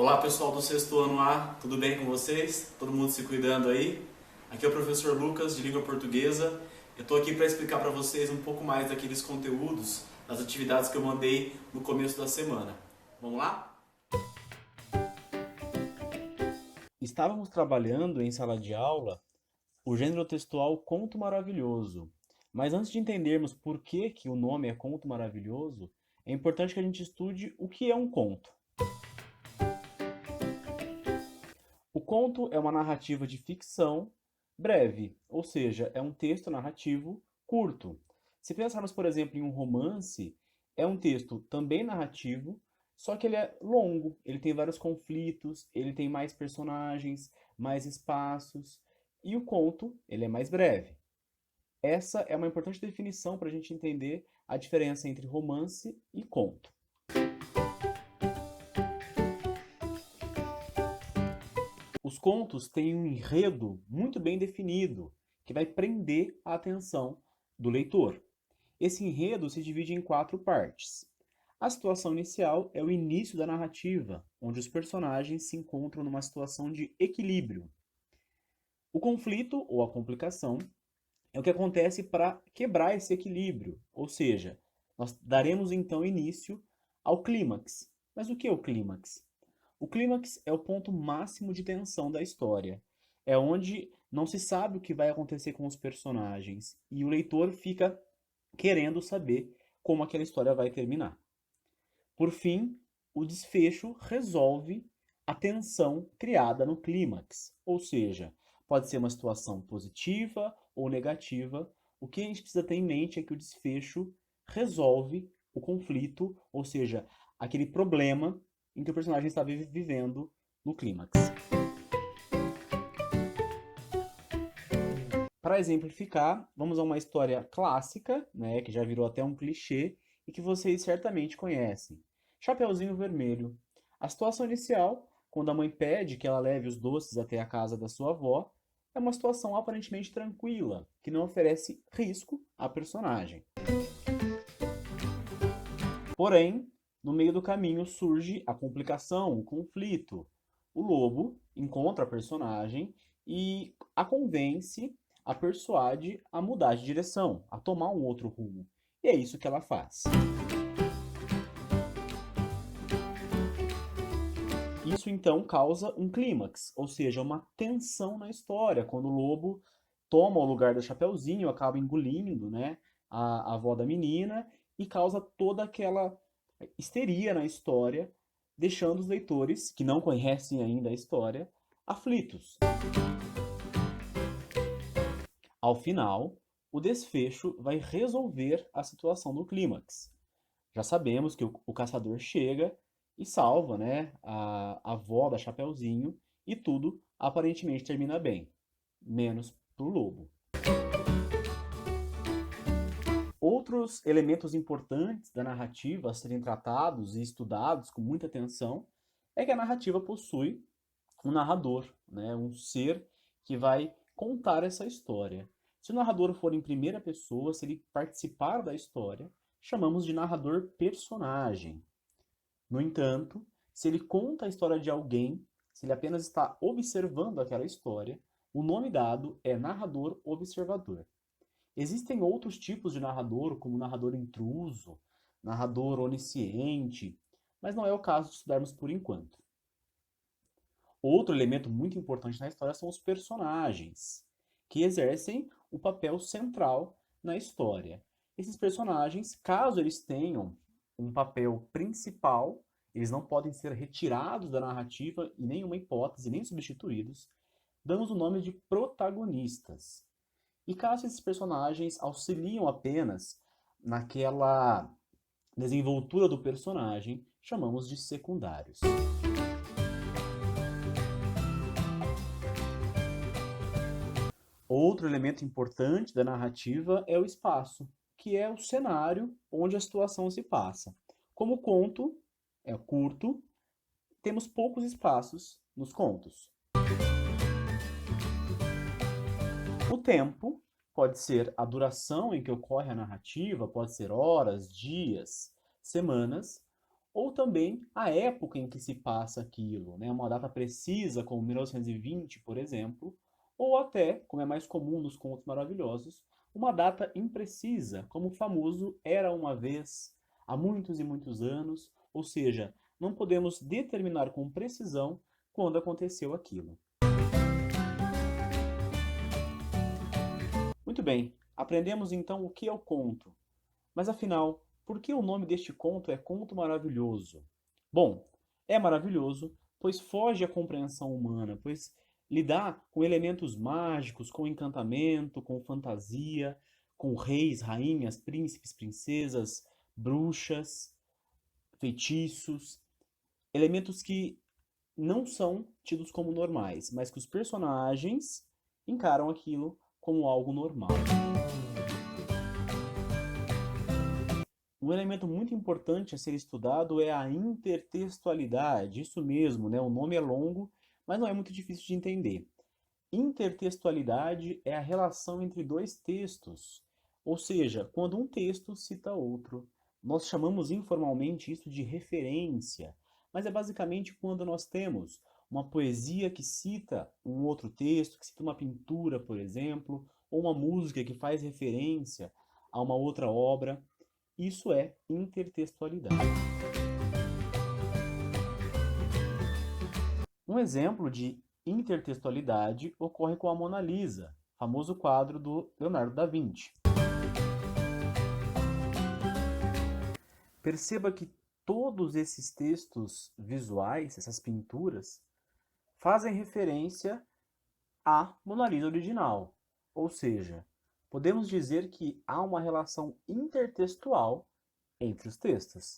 Olá pessoal do sexto ano A, tudo bem com vocês? Todo mundo se cuidando aí? Aqui é o professor Lucas, de língua portuguesa. Eu estou aqui para explicar para vocês um pouco mais daqueles conteúdos, das atividades que eu mandei no começo da semana. Vamos lá? Estávamos trabalhando em sala de aula o gênero textual conto maravilhoso. Mas antes de entendermos por que o nome é conto maravilhoso, é importante que a gente estude o que é um conto. O conto é uma narrativa de ficção breve, ou seja, é um texto narrativo curto. Se pensarmos, por exemplo, em um romance, é um texto também narrativo, só que ele é longo, ele tem vários conflitos, ele tem mais personagens, mais espaços, e o conto, ele é mais breve. Essa é uma importante definição para a gente entender a diferença entre romance e conto. Os contos têm um enredo muito bem definido, que vai prender a atenção do leitor. Esse enredo se divide em 4 partes. A situação inicial é o início da narrativa, onde os personagens se encontram numa situação de equilíbrio. O conflito, ou a complicação, é o que acontece para quebrar esse equilíbrio, ou seja, nós daremos então início ao clímax. Mas o que é o clímax? O clímax é o ponto máximo de tensão da história. É onde não se sabe o que vai acontecer com os personagens e o leitor fica querendo saber como aquela história vai terminar. Por fim, o desfecho resolve a tensão criada no clímax, ou seja, pode ser uma situação positiva ou negativa. O que a gente precisa ter em mente é que o desfecho resolve o conflito, ou seja, aquele problema em que o personagem está vivendo no clímax. Para exemplificar, vamos a uma história clássica, né, que já virou até um clichê e que vocês certamente conhecem. Chapeuzinho Vermelho. A situação inicial, quando a mãe pede que ela leve os doces até a casa da sua avó, é uma situação aparentemente tranquila, que não oferece risco à personagem. Porém, no meio do caminho surge a complicação, o conflito. O lobo encontra a personagem e a convence, a persuade a mudar de direção, a tomar um outro rumo. E é isso que ela faz. Isso então causa um clímax, ou seja, uma tensão na história, quando o lobo toma o lugar do Chapeuzinho, acaba engolindo, né, a avó da menina e causa toda aquela histeria na história, deixando os leitores, que não conhecem ainda a história, aflitos. Ao final, o desfecho vai resolver a situação do clímax. Já sabemos que o caçador chega e salva, né, a avó da Chapeuzinho e tudo aparentemente termina bem, menos pro lobo. Outros elementos importantes da narrativa a serem tratados e estudados com muita atenção é que a narrativa possui um narrador, né, um ser que vai contar essa história. Se o narrador for em primeira pessoa, se ele participar da história, chamamos de narrador personagem. No entanto, se ele conta a história de alguém, se ele apenas está observando aquela história, o nome dado é narrador observador. Existem outros tipos de narrador, como narrador intruso, narrador onisciente, mas não é o caso de estudarmos por enquanto. Outro elemento muito importante na história são os personagens, que exercem o papel central na história. Esses personagens, caso eles tenham um papel principal, eles não podem ser retirados da narrativa em nenhuma hipótese, nem substituídos, damos o nome de protagonistas. E caso esses personagens auxiliam apenas naquela desenvoltura do personagem, chamamos de secundários. Outro elemento importante da narrativa é o espaço, que é o cenário onde a situação se passa. Como o conto é curto, temos poucos espaços nos contos. O tempo pode ser a duração em que ocorre a narrativa, pode ser horas, dias, semanas, ou também a época em que se passa aquilo, né? Uma data precisa, como 1920, por exemplo, ou até, como é mais comum nos contos maravilhosos, uma data imprecisa, como o famoso Era uma vez, há muitos e muitos anos, ou seja, não podemos determinar com precisão quando aconteceu aquilo. Muito bem, aprendemos então o que é o conto. Mas afinal, por que o nome deste conto é Conto Maravilhoso? Bom, é maravilhoso, pois foge à compreensão humana, pois lidar com elementos mágicos, com encantamento, com fantasia, com reis, rainhas, príncipes, princesas, bruxas, feitiços, elementos que não são tidos como normais, mas que os personagens encaram aquilo como algo normal. Um elemento muito importante a ser estudado é a intertextualidade. Isso mesmo, né? O nome é longo, mas não é muito difícil de entender. Intertextualidade é a relação entre dois textos, ou seja, quando um texto cita outro. Nós chamamos informalmente isso de referência, mas é basicamente quando nós temos uma poesia que cita um outro texto, que cita uma pintura, por exemplo, ou uma música que faz referência a uma outra obra. Isso é intertextualidade. Um exemplo de intertextualidade ocorre com a Mona Lisa, famoso quadro do Leonardo da Vinci. Perceba que todos esses textos visuais, essas pinturas, fazem referência à Mona Lisa original. Ou seja, podemos dizer que há uma relação intertextual entre os textos.